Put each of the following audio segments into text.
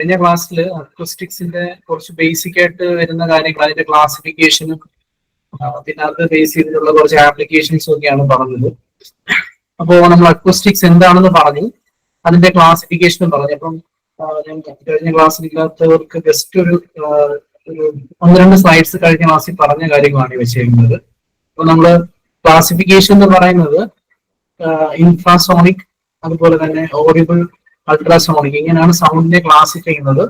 കഴിഞ്ഞ ക്ലാസ്സിൽ അക്വസ്റ്റിക്സിന്റെ കുറച്ച് ബേസിക് ആയിട്ട് വരുന്ന കാര്യങ്ങൾ, അതിന്റെ ക്ലാസിഫിക്കേഷനും പിന്നെ അത് ബേസ് ചെയ്തിട്ടുള്ള കുറച്ച് ആപ്ലിക്കേഷൻസും ഒക്കെയാണ് പറഞ്ഞത്. അപ്പോൾ നമ്മൾ അക്വസ്റ്റിക്സ് എന്താണെന്ന് പറഞ്ഞു, അതിന്റെ ക്ലാസിഫിക്കേഷനും പറഞ്ഞു. അപ്പം ഞാൻ കഴിഞ്ഞ ക്ലാസ്സിൽ ഇല്ലാത്തവർക്ക് ജസ്റ്റ് ഒരു 1-2 സ്ലൈഡ്സ് കഴിഞ്ഞ ക്ലാസ്സിൽ പറഞ്ഞ കാര്യങ്ങളാണ് വെച്ചിരിക്കുന്നത്. അപ്പൊ നമ്മള് ക്ലാസിഫിക്കേഷൻ എന്ന് പറയുന്നത് ഇൻഫ്രാസോണിക്, അതുപോലെ തന്നെ ഓഡിബിൾ, അൾട്രാസോണിക്, ഇങ്ങനെയാണ് സൗണ്ടിനെ ക്ലാസിഫൈ ചെയ്യുന്നത്.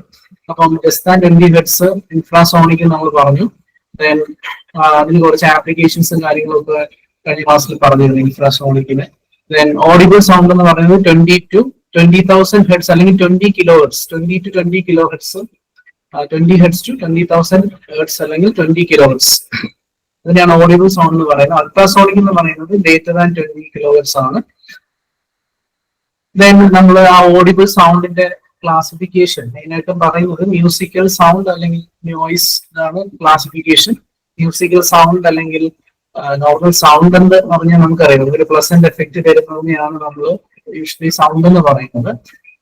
അപ്പം +20 ഹെർട്സ് ഇൻഫ്രാസോണിക് നമ്മൾ പറഞ്ഞു. ദെൻ അതിന് കുറച്ച് ആപ്ലിക്കേഷൻസും കാര്യങ്ങളൊക്കെ കഴിഞ്ഞ ക്ലാസ്സിൽ പറഞ്ഞിരുന്നു ഇൻഫ്രാസോണിക്കിന്. ദെൻ ഓഡിബിൾ സൗണ്ട് എന്ന് പറയുന്നത് 20 to 20,000 ഹെർട്സ് അല്ലെങ്കിൽ 20 kilo hertz, 20 to 20 kilo hertz, 20 hertz to 20,000 hertz അല്ലെങ്കിൽ 20 കിലോ ഹെർട്സ്, അതിനെയാണ് ഓഡിബിൾ സൗണ്ട് എന്ന് പറയുന്നത്. അൾട്രാസോണിക് എന്ന് പറയുന്നത് >20 കിലോ ഹെർട്സ് ആണ്. ദെൻ നമ്മൾ ആ ഓഡിബിൾ സൗണ്ടിന്റെ ക്ലാസിഫിക്കേഷൻ മെയിനായിട്ടും പറയുന്നത് മ്യൂസിക്കൽ സൗണ്ട് അല്ലെങ്കിൽ നോയിസ്, ഇതാണ് ക്ലാസിഫിക്കേഷൻ. മ്യൂസിക്കൽ സൗണ്ട് അല്ലെങ്കിൽ നോർമൽ സൗണ്ട് എന്ന് പറഞ്ഞാൽ നമുക്കറിയാം ഒരു പ്ലസന്റ് എഫക്റ്റ് തരുന്നതിനെയാണ് നമ്മൾ യൂഷ്വലി സൗണ്ട് എന്ന് പറയുന്നത്.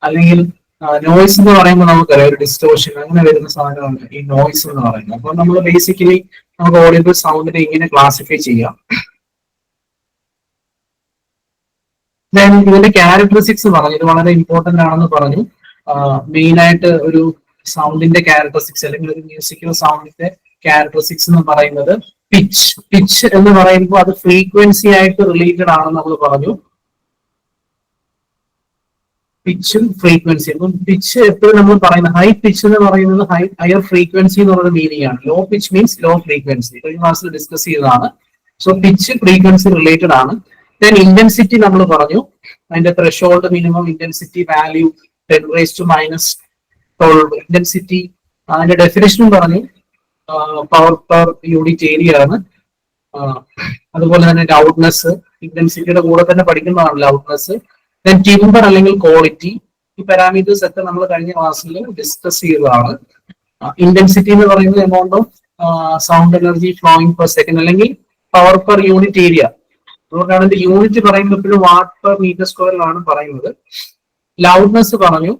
അല്ലെങ്കിൽ നോയിസ് എന്ന് പറയുമ്പോൾ നമുക്കറിയാം ഒരു ഡിസ്റ്റോഷൻ അങ്ങനെ വരുന്ന സാധനമാണ് ഈ നോയിസ് എന്ന് പറയുന്നത്. അപ്പൊ നമ്മൾ ബേസിക്കലി നമുക്ക് ഓഡിബിൾ സൗണ്ടിനെ ഇങ്ങനെ ക്ലാസിഫൈ ചെയ്യാം. ദെൻ ഇതിന്റെ ക്യാരക്ടറിസ്റ്റിക്സ് പറഞ്ഞു, ഇത് വളരെ ഇമ്പോർട്ടന്റ് ആണെന്ന് പറഞ്ഞു. മെയിൻ ആയിട്ട് ഒരു സൗണ്ടിന്റെ ക്യാരക്ടറിസ്റ്റിക്സ് അല്ലെങ്കിൽ ഒരു മ്യൂസിക്കൽ സൗണ്ടിന്റെ ക്യാരക്ടറിസ്റ്റിക്സ് എന്ന് പറയുന്നത് പിച്ച് എന്ന് പറയുമ്പോൾ അത് ഫ്രീക്വൻസി ആയിട്ട് റിലേറ്റഡ് ആണെന്ന് നമ്മൾ പറഞ്ഞു. പിച്ചും ഫ്രീക്വൻസി. അപ്പം പിച്ച് എപ്പോഴും നമ്മൾ പറയുന്നത് ഹൈ പിച്ച് എന്ന് പറയുന്നത് ഹയർ ഫ്രീക്വൻസി എന്ന് പറയുന്ന മീനിങ് ആണ്. Low pitch means low frequency. കഴിഞ്ഞ ക്ലാസ്സിൽ ഡിസ്കസ് ചെയ്തതാണ്. സോ പിച്ച് ഫ്രീക്വൻസി റിലേറ്റഡ് ആണ്. ദെൻ ഇന്റൻസിറ്റി നമ്മൾ പറഞ്ഞു, അതിന്റെ threshold minimum intensity value 10⁻⁻12. Intensity അതിന്റെ ഡെഫിനേഷനും പറഞ്ഞു, പവർ പെർ യൂണിറ്റ് ഏരിയ ആണ്. അതുപോലെ തന്നെ ലൗഡ്നെസ്, ഇന്റൻസിറ്റിയുടെ കൂടെ തന്നെ പഠിക്കുന്നതാണ് ലൗഡ്നെസ്. ദെൻ ടിംബർ അല്ലെങ്കിൽ ക്വാളിറ്റി, ഈ പാരാമീറ്റേഴ്സ് ഒക്കെ നമ്മൾ കഴിഞ്ഞ ക്ലാസ്സിൽ ഡിസ്കസ് ചെയ്തതാണ്. ഇന്റൻസിറ്റി എന്ന് പറയുന്നത് amount of sound energy flowing per second അല്ലെങ്കിൽ പവർ പെർ യൂണിറ്റ് ഏരിയ. അതുകൊണ്ടാണ് ഇതിന്റെ യൂണിറ്റ് പറയുമ്പോൾ എപ്പോഴും വാട്ട് പെർ മീറ്റർ സ്ക്വയറിലാണ് പറയുന്നത്. ലൗഡ്നെസ് പറഞ്ഞു,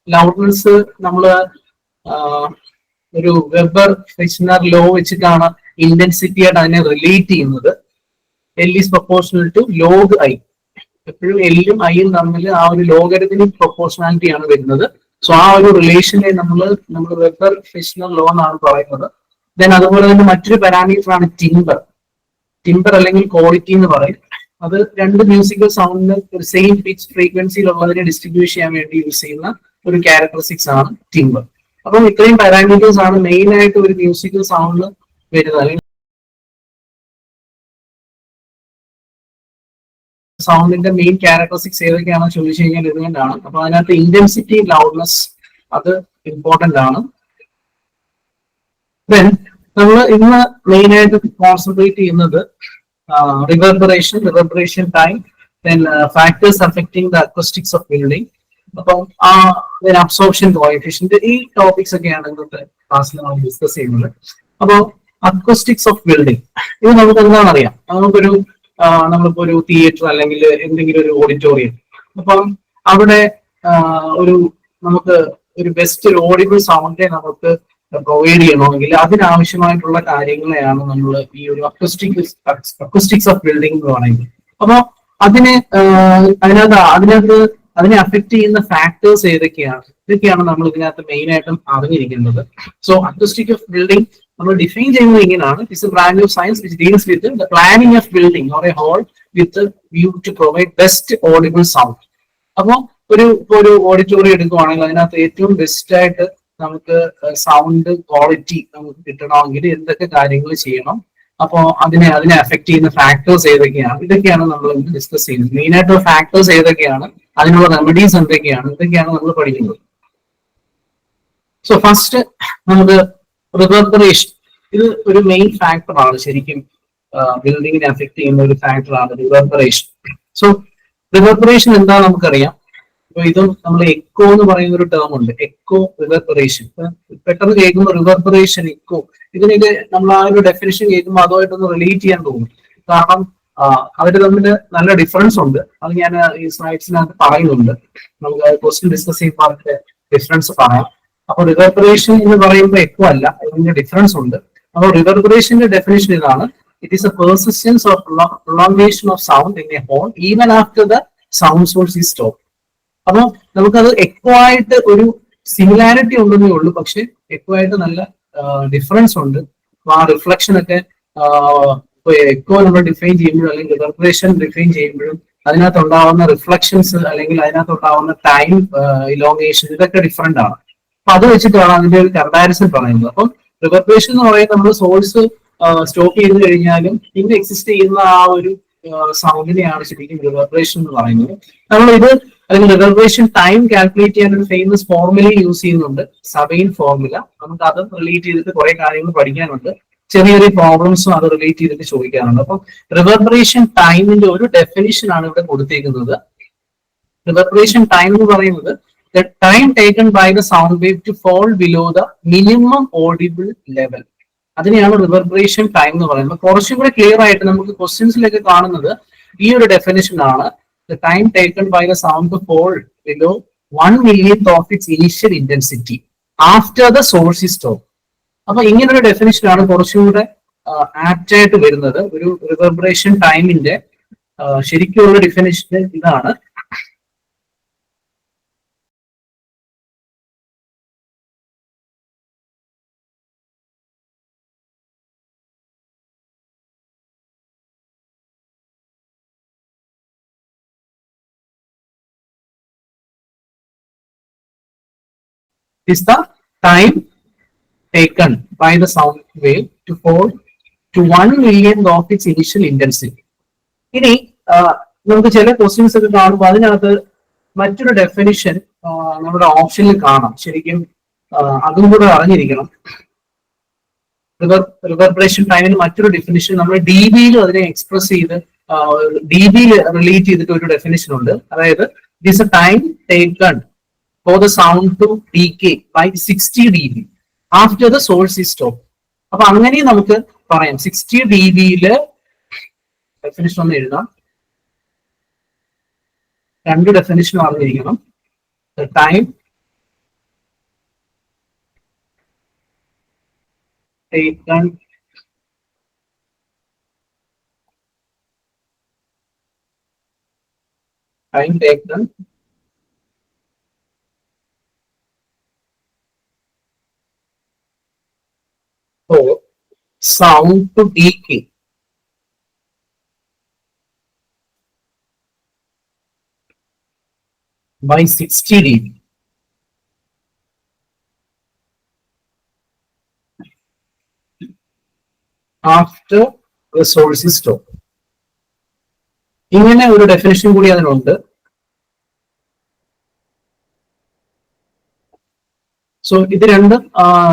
ലൗഡ്നെസ് നമ്മള് ഒരു വെബർ ഫ്രിച്ച്നർ ലോ വെച്ചിട്ടാണ് ഇന്റൻസിറ്റി ആയിട്ട് അതിനെ റിലേറ്റ് ചെയ്യുന്നത്. L is proportional to log I. എപ്പോഴും എല്ലും ഐയും തമ്മിൽ ആ ഒരു ലോഗരിതമിക് പ്രൊപ്പോർഷണാലിറ്റി ആണ് വരുന്നത്. സോ ആ ഒരു റിലേഷനെ നമ്മൾ വെബർ ഫ്രിച്ച്നർ ലോ എന്നാണ് പറയുന്നത്. ദെൻ അതുപോലെ തന്നെ മറ്റൊരു പാരാമീറ്റർ ആണ് ടിംബർ അല്ലെങ്കിൽ ക്വാളിറ്റി എന്ന് പറയും. അത് രണ്ട് മ്യൂസിക്കൽ സൗണ്ടിന് ഒരു സെയിം പിച്ച് ഫ്രീക്വൻസിയിലുള്ളതിനെ ഡിസ്ട്രിബ്യൂട്ട് ചെയ്യാൻ വേണ്ടി യൂസ് ചെയ്യുന്ന ഒരു ക്യാരക്ടറിസ്റ്റിക്സ് ആണ് ടിംബർ. അപ്പം ഇത്രയും പാരാമീറ്റേഴ്സ് ആണ് മെയിൻ ആയിട്ട് ഒരു മ്യൂസിക്കൽ സൗണ്ട് വരുന്നത്. അല്ലെങ്കിൽ സൗണ്ടിന്റെ മെയിൻ ക്യാരക്ടറിസ്റ്റിക്സ് ഏതൊക്കെയാണെന്ന് ചോദിച്ചു കഴിഞ്ഞാൽ ഇതുകൊണ്ടാണ്. അപ്പൊ അതിനകത്ത് ഇന്റൻസിറ്റി, ലൗഡ്നെസ് അത് ഇമ്പോർട്ടന്റ് ആണ്. ദെൻ നമ്മൾ ഇന്ന് മെയിൻ ആയിട്ട് കോൺസെൻട്രേറ്റ് ചെയ്യുന്നത് reverberation time, then factors affecting the acoustics of building, അപ്പം അബ്സോർപ്ഷൻ കോഎഫിഷ്യന്റ്, ഈ ടോപ്പിക്സ് ഒക്കെയാണ് ഇന്നത്തെ ക്ലാസ്സിൽ നമ്മൾ ഡിസ്കസ് ചെയ്യുന്നത്. അപ്പോൾ അക്വസ്റ്റിക്സ് ഓഫ് ബിൽഡിംഗ് ഇത് നമുക്ക് എന്താണെന്ന് അറിയാം. നമ്മളിപ്പോ ഒരു തിയേറ്റർ അല്ലെങ്കിൽ എന്തെങ്കിലും ഒരു ഓഡിറ്റോറിയം, അപ്പം അവിടെ നമുക്ക് ഒരു ബെസ്റ്റ് ഒരു ഓഡിബിൾ സൗണ്ടിനെ നമുക്ക് പ്രൊവൈഡ് ചെയ്യണമെങ്കിൽ അതിനാവശ്യമായിട്ടുള്ള കാര്യങ്ങളെയാണ് നമ്മൾ ഈ ഒരു അക്വസ്റ്റിക്സ് ഓഫ് ബിൽഡിംഗ് എന്ന് പറയുന്നത്. അപ്പൊ അതിനെ അഫക്ട് ചെയ്യുന്ന ഫാക്ടേഴ്സ് ഇതൊക്കെയാണ് നമ്മൾ ഇതിനകത്ത് മെയിൻ ആയിട്ടും അറിഞ്ഞിരിക്കുന്നത്. സോ അക്വസ്റ്റിക് ഓഫ് ബിൽഡിംഗ് നമ്മൾ ഡിഫൈൻ ചെയ്യുന്നത് ഇങ്ങനെയാണ്. It's a branch of science which deals with the planning of building or a hall with view to provide best audible sound. അപ്പോൾ ഒരു ഓഡിറ്റോറിയം എടുക്കുവാണെങ്കിൽ അതിനകത്ത് ഏറ്റവും ബെസ്റ്റ് ആയിട്ട് നമുക്ക് സൗണ്ട് ക്വാളിറ്റി നമുക്ക് കിട്ടണമെങ്കിൽ എന്തൊക്കെ കാര്യങ്ങൾ ചെയ്യണം, അപ്പോൾ അതിനെ അഫക്ട് ചെയ്യുന്ന ഫാക്ടേഴ്സ് ഏതൊക്കെയാണ്, ഇതൊക്കെയാണ് നമ്മൾ ഡിസ്കസ് ചെയ്യുന്നത്. മെയിൻ ആയിട്ടുള്ള ഫാക്ടേഴ്സ് ഏതൊക്കെയാണ്, അതിനുള്ള റെമഡീസ് എന്തൊക്കെയാണ്, ഇതൊക്കെയാണ് നമ്മൾ പഠിക്കുന്നത്. സോ ഫസ്റ്റ് നമുക്ക് റിവർബറേഷൻ, ഇത് ഒരു മെയിൻ ഫാക്ടറാണ് ശരിക്കും ബിൽഡിങ്ങിനെ അഫക്ട് ചെയ്യുന്ന ഒരു ഫാക്ടറാണ് റിവർബറേഷൻ. സോ റിവർബറേഷൻ എന്താ നമുക്കറിയാം. അപ്പൊ ഇതും നമ്മൾ എക്കോ എന്ന് പറയുന്ന ഒരു ടേം ഉണ്ട്, എക്കോ റിവർബറേഷൻ. പെട്ടെന്ന് കേൾക്കുമ്പോൾ റിവർബറേഷൻ, എക്കോ, ഇതിനൊക്കെ നമ്മൾ ആ ഒരു ഡെഫിനിഷൻ കേൾക്കുമ്പോൾ അതുമായിട്ടൊന്ന് റിലേറ്റ് ചെയ്യാൻ തോന്നും. കാരണം അവർ തമ്മിൽ നല്ല ഡിഫറൻസ് ഉണ്ട്. അത് ഞാൻ ഈ സ്ലൈഡ്സിനകത്ത് പറയുന്നുണ്ട്. നമുക്ക് ക്വസ്റ്റ്യൻ ഡിസ്കസ് ചെയ്യുമ്പോൾ ഡിഫറൻസ് പറയാം. അപ്പോൾ റിവർബറേഷൻ എന്ന് പറയുമ്പോൾ എക്കോ അല്ല, ഇതിന്റെ ഡിഫറൻസ് ഉണ്ട്. അപ്പോൾ റിവർബറേഷന്റെ ഡെഫിനേഷൻ ഇതാണ്: it is a persistence of prolongation of sound in a hall even after the sound source is stop. അപ്പോൾ നമുക്കത് എക്കോ ആയിട്ട് ഒരു സിമിലാരിറ്റി ഉണ്ടെന്നേ ഉള്ളൂ, പക്ഷെ എക്കോ ആയിട്ട് നല്ല ഡിഫറൻസ് ഉണ്ട്. അപ്പൊ ആ റിഫ്ലക്ഷൻ ഒക്കെ എക്കോ നമ്മൾ ഡിഫൈൻ ചെയ്യുമ്പോഴും അല്ലെങ്കിൽ റിവർബറേഷൻ ഡിഫൈൻ ചെയ്യുമ്പോഴും അതിനകത്ത് ഉണ്ടാവുന്ന റിഫ്ലക്ഷൻസ് അല്ലെങ്കിൽ അതിനകത്ത് ഉണ്ടാവുന്ന ടൈം ഇലോങ്ങേഷൻ ഇതൊക്കെ ഡിഫറെന്റ് ആണ്. അപ്പൊ അത് വെച്ചിട്ടാണ് അതിന്റെ ഒരു കമ്പാരിസൺ പറയുന്നത്. അപ്പം റിവർബറേഷൻ എന്ന് പറയുന്നത് നമ്മൾ സോഴ്സ് സ്റ്റോപ്പ് ചെയ്ത് കഴിഞ്ഞാലും പിന്നെ എക്സിസ്റ്റ് ചെയ്യുന്ന ആ ഒരു സൗണ്ടിനെയാണ് ശരിക്കും റിവർബറേഷൻ എന്ന് പറയുന്നത്. നമ്മൾ ഇത് അല്ലെങ്കിൽ റിവർബറേഷൻ ടൈം കാൽക്കുലേറ്റ് ചെയ്യാൻ ഒരു ഫേമസ് ഫോർമുല യൂസ് ചെയ്യുന്നുണ്ട്, സബൈൻ ഫോർമുല. നമുക്ക് അത് റിലേറ്റ് ചെയ്തിട്ട് കുറെ കാര്യങ്ങൾ പഠിക്കാനുണ്ട്. ചെറിയ ചെറിയ പ്രോബ്ലംസും അത് റിലേറ്റ് ചെയ്തിട്ട് ചോദിക്കാറുണ്ട്. അപ്പം റിവർബറേഷൻ ടൈമിന്റെ ഒരു ഡെഫിനിഷൻ ആണ് ഇവിടെ കൊടുത്തേക്കുന്നത്. റിവർബറേഷൻ ടൈം എന്ന് പറയുന്നത് the time taken by the sound wave to fall below the minimum audible level. അതിനെയാണ് റിവർബറേഷൻ ടൈം എന്ന് പറയുന്നത്. കുറച്ചും കൂടെ ക്ലിയർ ആയിട്ട് നമുക്ക് ക്വസ്റ്റ്യൻസിലൊക്കെ കാണുന്നത് ഈ ഒരു ഡെഫിനിഷൻ ആണ്: the time taken by the sound to fall below 1/1,000th of its initial intensity after the source is stopped. അപ്പൊ ഇങ്ങനൊരു ഡെഫിനിഷൻ ആണ് കുറച്ചും കൂടെ ആപ്റ്റ് ആയിട്ട് വരുന്നത്. ഒരു റിവർബറേഷൻ ടൈമിന്റെ ശരിക്കുള്ള ഡെഫിനിഷൻ ഇതാണ്: is the time taken by the sound wave to fall to 1/1,000th of its initial intensity. ഇനി നമുക്ക് ചില ക്വസ്റ്റ്യൻസ് ഒക്കെ കാണുമ്പോൾ അതിനകത്ത് മറ്റൊരു ഡെഫിനിഷൻ നമ്മുടെ ഓപ്ഷനിൽ കാണാം. ശരിക്കും അതും കൂടെ അറിഞ്ഞിരിക്കണം. റിവർബറേഷൻ ടൈമിന് മറ്റൊരു ഡെഫിനിഷൻ നമ്മൾ ഡി ബിയിൽ അതിനെ എക്സ്പ്രസ് ചെയ്ത് ഡി ബിയിൽ റിലേറ്റ് ചെയ്തിട്ട് ഒരു ഡെഫിനിഷൻ ഉണ്ട്. അതായത് it is A time taken for the sound to decay by 60 dB after the source is stopped. അപ്പൊ അങ്ങനെ നമുക്ക് പറയാം. 60 dBയില് ഡെഫിനിഷൻ ഒന്ന് എഴുതാം. രണ്ട് ഡെഫിനിഷൻ അറിഞ്ഞിരിക്കണം. The time taken for sound to decay by 60 dB after the source is stopped. ഇങ്ങനെ ഒരു ഡെഫിനിഷൻ കൂടി അതിനുണ്ട്. സോ ഇത് രണ്ടും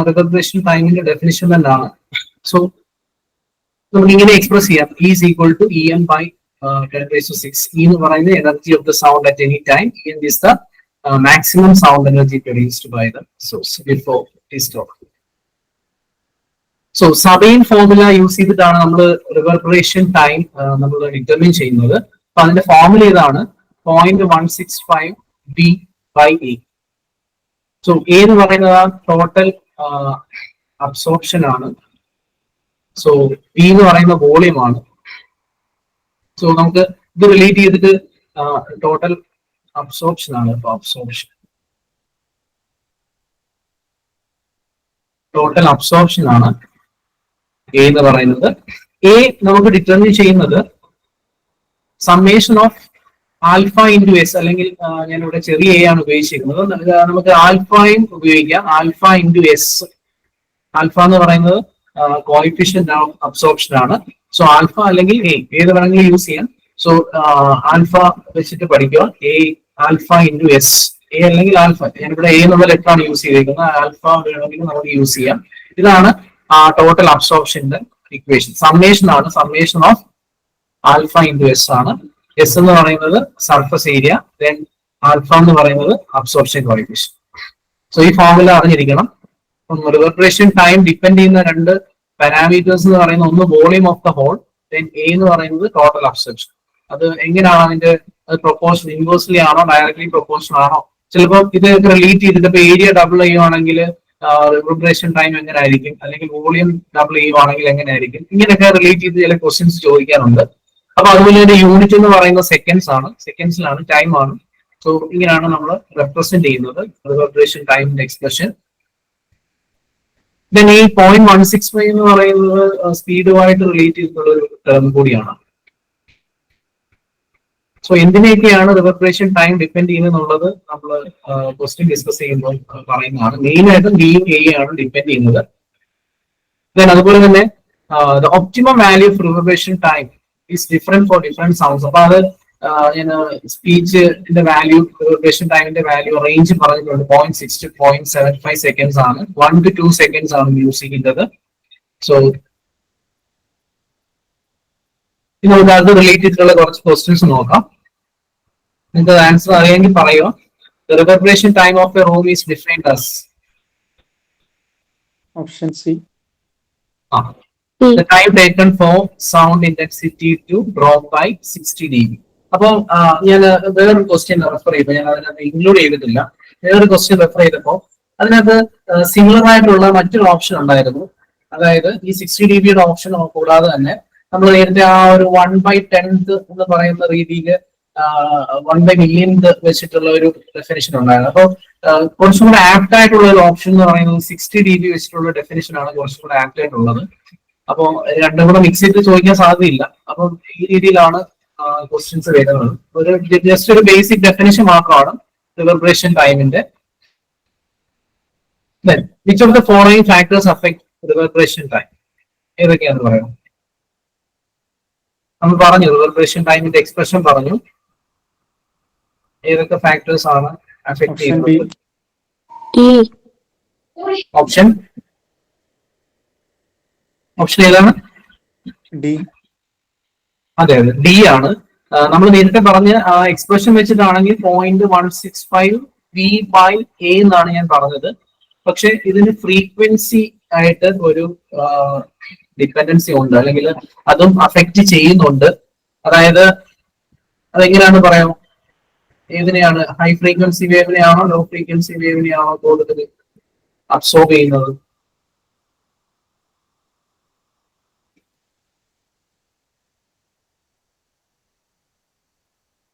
റിവർബറേഷൻ ടൈമിന്റെ ഡെഫിനിഷൻ തന്നെയാണ്. സോ നമുക്ക് ഇങ്ങനെ എക്സ്പ്രസ് ചെയ്യാം: E is equal to EM by 10⁶. E എന്ന് പറയുന്നത് energy of the sound at any time. EM is the maximum sound energy produced by the source before it is stopped. So Sabine formula use ചെയ്തിട്ടാണ് നമ്മൾ reverberation time നമ്മൾ determine ചെയ്യുന്നത്. അപ്പൊ അതിന്റെ formula ഇതാണ്: 0.165 B by A. So A എന്ന് പറയുന്നത് total absorption ആണ്. സോ ബി എന്ന് പറയുന്ന വോളിയം ആണ്. സോ നമുക്ക് ഇത് റിലേറ്റ് ചെയ്തിട്ട് ടോട്ടൽ അബ്സോർപ്ഷൻ ആണ്. ടോട്ടൽ അബ്സോർപ്ഷൻ ആണ് എ എന്ന് പറയുന്നത്. എ നമുക്ക് ഡിറ്റർമിൻ ചെയ്യുന്നത് summation of alpha into S, അല്ലെങ്കിൽ ഞാനിവിടെ ചെറിയ എ ആണ് ഉപയോഗിച്ചിരിക്കുന്നത്. നമുക്ക് ആൽഫയും ഉപയോഗിക്കാം. Alpha into S. ആൽഫ എന്ന് പറയുന്നത് കോയിഫിഷ്യന്റ് ഓഫ് അബ്സോർപ്ഷൻ ആണ്. സോ ആൽഫ അല്ലെങ്കിൽ എ ഏത് വേണമെങ്കിലും യൂസ് ചെയ്യാം. സോ ആൽഫ വെച്ചിട്ട് പഠിക്കുക. A alpha into S. A അല്ലെങ്കിൽ ആൽഫ, ഞാനിവിടെ എ എന്നുള്ള ലെറ്ററാണ് യൂസ് ചെയ്തിരിക്കുന്നത്. ആൽഫ വേണമെങ്കിൽ നമുക്ക് യൂസ് ചെയ്യാം. ഇതാണ് ടോട്ടൽ അബ്സോർപ്ഷന്റെ ഇക്വേഷൻ. സമ്മേഷൻ ആണ്. Summation of alpha into S ആണ്. എസ് എന്ന് പറയുന്നത് സർഫസ് ഏരിയ, ദെൻ ആൽഫ എന്ന് പറയുന്നത് അബ്സോർപ്ഷൻ കോഎഫിഷ്യന്റ്. സോ ഈ ഫോർമുല അറിഞ്ഞിരിക്കണം. റിവർബറേഷൻ ടൈം ഡിപ്പെൻഡ് ചെയ്യുന്ന രണ്ട് പാരാമീറ്റേഴ്സ് എന്ന് പറയുന്നത് ഒന്ന് volume of the hall, then A എന്ന് പറയുന്നത് ടോട്ടൽ അബ്സോർപ്ഷൻ. അത് എങ്ങനെയാണ് അതിന്റെ പ്രൊപ്പോർഷൻ, ഇൻവേഴ്സ്ലി ആണോ ഡയറക്ട്ലി പ്രൊപ്പോർഷൻ ആണോ ചിലപ്പോൾ ഇത് റിലേറ്റ് ചെയ്തിട്ട് ഇപ്പൊ ഏരിയ ഡബിൾ ചെയ്യുവാണെങ്കിൽ റിവെർബറേഷൻ ടൈം എങ്ങനെ ആയിരിക്കും, അല്ലെങ്കിൽ വോളിയം ഡബിൾ ചെയ്യുവാണെങ്കിൽ എങ്ങനെ ആയിരിക്കും, ഇങ്ങനെയൊക്കെ റിലേറ്റ് ചെയ്ത് ചില ക്വസ്റ്റ്യൻസ് ചോദിക്കാറുണ്ട്. അപ്പൊ അതുപോലെ തന്നെ യൂണിറ്റ് എന്ന് പറയുന്നത് സെക്കൻഡ്സ് ആണ്, സെക്കൻഡ്സിലാണ്, ടൈം ആണ്. സോ ഇങ്ങനെയാണ് നമ്മൾ റെപ്രസെന്റ് ചെയ്യുന്നത് റിവെർബറേഷൻ ടൈമിന്റെ എക്സ്പ്രഷൻ. ദെൻ ഈ 0.165 എന്ന് പറയുന്നത് സ്പീഡുമായിട്ട് റിലേറ്റ് ചെയ്തിട്ടുള്ള ഒരു ടേം കൂടിയാണ്. സോ എന്തിനെയൊക്കെയാണ് റിവെർബറേഷൻ ടൈം ഡിപ്പെൻഡ് ചെയ്യുന്നത് നമ്മൾ ക്വസ്റ്റ്യൻ ഡിസ്കസ് ചെയ്യുമ്പോൾ പറയുന്നതാണ്. മെയിൻ ആയിട്ടും ബിയും എ ആണ് ഡിപ്പെൻഡ് ചെയ്യുന്നത്. ദെൻ അതുപോലെ തന്നെ the optimum value of reverberation time is different for different sounds. അപ്പൊ അത് സ്പീച്ചിന്റെ വാല്യൂ, റിവെർബറേഷൻ ടൈമിന്റെ വാല്യൂ റേഞ്ച് പറഞ്ഞിട്ടുണ്ട്. 0.6 to 0.75 സെക്കൻഡ്സ് ആണ്, 1 to 2 സെക്കൻഡ്സ് ആണ് മ്യൂസിക്കിൻ്റെത്. സോ നമുക്ക് അത് റിലേറ്റ് ചെയ്തിട്ടുള്ള കുറച്ച് ക്വസ്റ്റ്യൻസ് നോക്കാം. നിങ്ങൾക്ക് ആൻസർ അറിയാമെങ്കിൽ പറയുക. The reverberation time of a room is defined as Option C. The time taken for sound intensity to drop by 60 dB. അപ്പോൾ ഞാൻ വേറൊരു ക്വസ്റ്റ്യൻ റെഫർ ചെയ്തു, ഞാൻ അതിനകത്ത് ഇൻക്ലൂഡ് ചെയ്തിട്ടില്ല. വേറൊരു ക്വസ്റ്റ്യൻ റെഫർ ചെയ്തപ്പോൾ അതിനകത്ത് സിമിലർ ആയിട്ടുള്ള മറ്റൊരു ഓപ്ഷൻ ഉണ്ടായിരുന്നു. അതായത് ഈ 60 dB ഓപ്ഷൻ കൂടാതെ തന്നെ നമ്മൾ നേരത്തെ ആ ഒരു 1/10th എന്ന് പറയുന്ന രീതിയിൽ 1/1000th വെച്ചിട്ടുള്ള ഒരു ഡെഫിനിഷൻ ഉണ്ടായിരുന്നു. അപ്പോൾ കുറച്ചും കൂടെ ആപ്റ്റ് ആയിട്ടുള്ള ഒരു ഓപ്ഷൻ എന്ന് പറയുന്നത് 60 dB വെച്ചിട്ടുള്ള ഡെഫിനിഷൻ ആണ് കുറച്ചും കൂടെ ആപ്റ്റ് ആയിട്ടുള്ളത്. അപ്പോൾ രണ്ടും കൂടെ മിക്സ് ചെയ്ത് ചോദിക്കാൻ സാധ്യതയില്ല. അപ്പം ഈ രീതിയിലാണ് ക്വസ്റ്റ്യൻസ് വരുന്നത്. ഒരു ജസ്റ്റ് ഒരു ബേസിക് ഡെഫിനിഷൻ മാത്രമാണ് റിവെർബറേഷൻ ടൈമിന്റെ. Which of the following factors affect reverberation time? ഏതൊക്കെയാണെന്ന് പറയാം. നമ്മൾ പറഞ്ഞു റിവെർബറേഷൻ ടൈമിന്റെ എക്സ്പ്രഷൻ പറഞ്ഞു. ഏതൊക്കെ ഫാക്ടേഴ്സ് ആണ് അഫക്ട് ചെയ്യുന്നത്? ഓപ്ഷൻ ഏതാണ്? ഡി. അതെ അതെ, ഡി ആണ്. നമ്മൾ നേരത്തെ പറഞ്ഞ എക്സ്പ്രഷൻ വെച്ചിട്ടാണെങ്കിൽ 0.165 V/A എന്നാണ് ഞാൻ പറഞ്ഞത്. പക്ഷെ ഇതിന് ഫ്രീക്വൻസി ആയിട്ട് ഒരു ഡിപ്പെൻഡൻസി ഉണ്ട്, അല്ലെങ്കിൽ അതും അഫക്റ്റ് ചെയ്യുന്നുണ്ട്. അതായത് അതെങ്ങനെയാണെന്ന് പറയാം. ഏതിനെയാണ്, ഹൈ ഫ്രീക്വൻസി വേവിനെയാണോ ലോ ഫ്രീക്വൻസി വേവിനെയാണോ കൂടുതൽ അബ്സോർബ് ചെയ്യുന്നത്?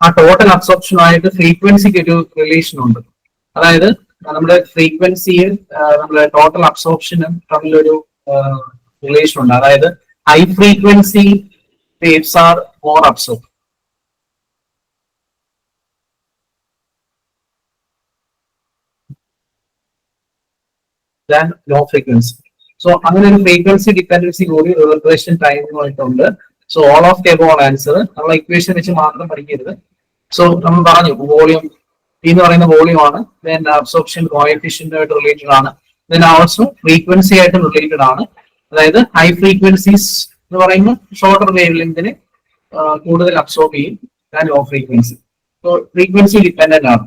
ആ ടോട്ടൽ അബ്സോർപ്ഷനുമായിട്ട് ഫ്രീക്വൻസിക്ക് ഒരു റിലേഷൻ ഉണ്ട്. അതായത് നമ്മുടെ ഫ്രീക്വൻസിയും നമ്മുടെ ടോട്ടൽ അബ്സോർപ്ഷനും തമ്മിലൊരു റിലേഷൻ ഉണ്ട്. അതായത് high frequency waves are more absorb than low frequency. So അങ്ങനെ ഒരു ഫ്രീക്വൻസി ഡിപെൻഡൻസി കൂടി റിവെർബറേഷൻ ടൈമുമായിട്ടുണ്ട്. So all of the above answer നമ്മൾ ഇക്വേഷൻ വെച്ച് മാത്രം പഠിക്കരുത്. സോ നമ്മൾ പറഞ്ഞു വോളിയം എന്ന് പറയുന്ന വോളിയം ആണ്, ദെൻ അബ്സോർപ്ഷൻ കോഎഫിഷ്യന്റുമായിട്ട് റിലേറ്റഡ് ആണ്, ദെൻ ഓൾസോ ഫ്രീക്വൻസി ആയിട്ട് റിലേറ്റഡ് ആണ്. അതായത് ഹൈ ഫ്രീക്വൻസീസ് എന്ന് പറയുമ്പോൾ ഷോർട്ടർ വേവ് ലെങ്തിന് കൂടുതൽ അബ്സോർബ് ചെയ്യും than low frequency. So frequency dependent ആണ്.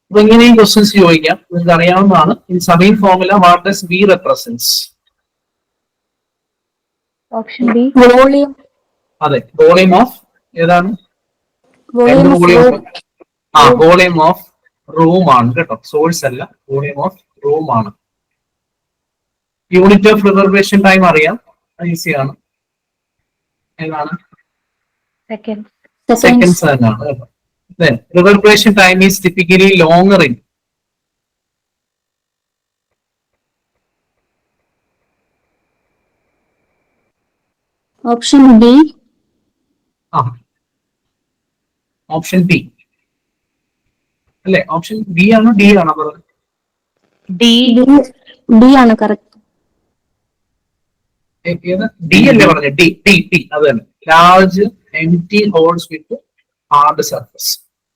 അപ്പൊ ഇങ്ങനെയും ക്വസ്റ്റ്യൻസ് ചോദിക്കാം. നിങ്ങൾക്ക് അറിയാവുന്നതാണ്. In Sabine formula what does V represents? Option B volume. അതെ, വോളിയം ഓഫ് ഏതാണ്? വോളിയം ഓഫ് റൂം ആണ് കേട്ടോ, സോഴ്സ് അല്ല. വോളിയം ഓഫ് റൂം ആണ്. യൂണിറ്റ് ഓഫ് റിവെർബറേഷൻ ടൈം അറിയാം, ഈസി ആണ്. ഏതാണ്? സെക്കൻഡ്സ് തന്നെയാണ് കേട്ടോ. Then reverberation time is typically longer in option B. Option B അല്ലേ? ഓപ്ഷൻ ബി ആണോ ഡി ആണോ പറഞ്ഞത്? ഡി ആണ് കറക്റ്റ്. ഡി അല്ലേ പറഞ്ഞത്? ഡി ടി ടി അത് തന്നെ. Large empty halls with hard surface,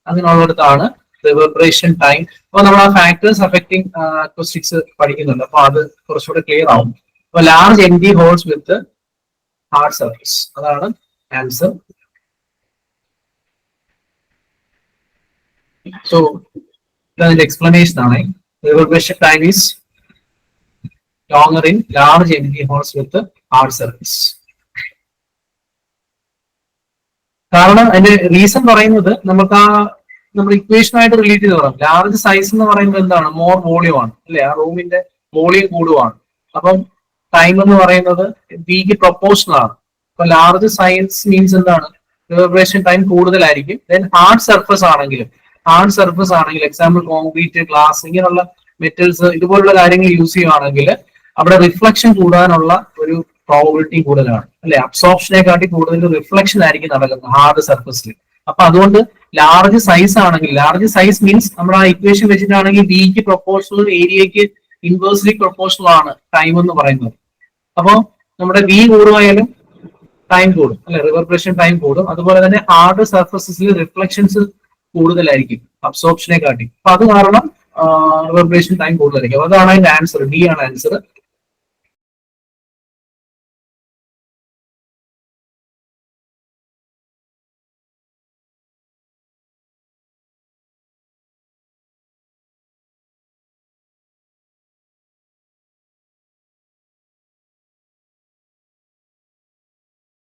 അങ്ങനെയുള്ളിടത്താണ് റിവെർബറേഷൻ ടൈം. അപ്പൊ നമ്മൾ ആ ഫാക്ടേഴ്സ് അഫക്റ്റിംഗ് അക്യൂസ്റ്റിക്സ് പഠിക്കുന്നുണ്ട്. അപ്പൊ അത് കുറച്ചുകൂടെ ക്ലിയർ ആവും. അപ്പൊ large empty halls with hard surface, അതാണ് ആൻസർ. സോ ഇതിന്റെ എക്സ്പ്ലനേഷൻ ആണ്. Reverberation time is longer in large empty holes with the hard surface. കാരണം അതിന്റെ റീസൺ പറയുന്നത് നമുക്ക് ആ നമ്മുടെ ഇക്വേഷനായിട്ട് റിലേറ്റ് ചെയ്ത് പറയാം. ലാർജ് സൈസ് എന്ന് പറയുന്നത് എന്താണ്? മോർ വോളിയം ആണ് അല്ലെ? ആ റൂമിന്റെ വോളിയം കൂടുവാണ്. അപ്പം ടൈം എന്ന് പറയുന്നത് ബിക്ക് പ്രൊപ്പോർഷണൽ ആണ്. അപ്പൊ ലാർജ് സൈസ് മീൻസ് എന്താണ്? റിവർബറേഷൻ ടൈം കൂടുതലായിരിക്കും. ദെൻ ഹാർഡ് സർഫസ് ആണെങ്കിലും എക്സാമ്പിൾ കോൺക്രീറ്റ്, ഗ്ലാസ് ഇങ്ങനെയുള്ള മെറ്റൽസ് ഇതുപോലുള്ള കാര്യങ്ങൾ യൂസ് ചെയ്യുകയാണെങ്കിൽ അവിടെ റിഫ്ലക്ഷൻ കൂടാനുള്ള ഒരു പ്രോബിലിറ്റി കൂടുതലാണ് അല്ലെ? അബ്സോർപ്ഷനെ കാട്ടി കൂടുതൽ റിഫ്ലക്ഷൻ ആയിരിക്കും നടക്കുന്നത് ഹാർഡ് സർഫസിൽ. അപ്പൊ അതുകൊണ്ട് ലാർജ് സൈസ് ആണെങ്കിൽ, ലാർജ് സൈസ് മീൻസ് നമ്മൾ ആ ഇക്വേഷൻ വെച്ചിട്ടാണെങ്കിൽ ബിക്ക് പ്രൊപ്പോർഷണൽ ഏരിയക്ക് ഇൻവേഴ്സ്ലി പ്രൊപ്പോർഷണൽ ആണ് ടൈം എന്ന് പറയുന്നത്. അപ്പോ നമ്മുടെ ബി കൂടുമായാലും ടൈം കൂടും അല്ലെ? റിവർബറേഷൻ ടൈം കൂടും. അതുപോലെ തന്നെ ഹാർഡ് സർഫസസിൽ റിഫ്ലക്ഷൻസ് കൂടുതലായിരിക്കും അബ്സോർപ്ഷനെ കാട്ടി. അപ്പൊ അത് കാരണം റിവർബറേഷൻ ടൈം കൂടുതലായിരിക്കും. അതാണ് അതിന്റെ ആൻസർ. ഡി ആണ് ആൻസർ.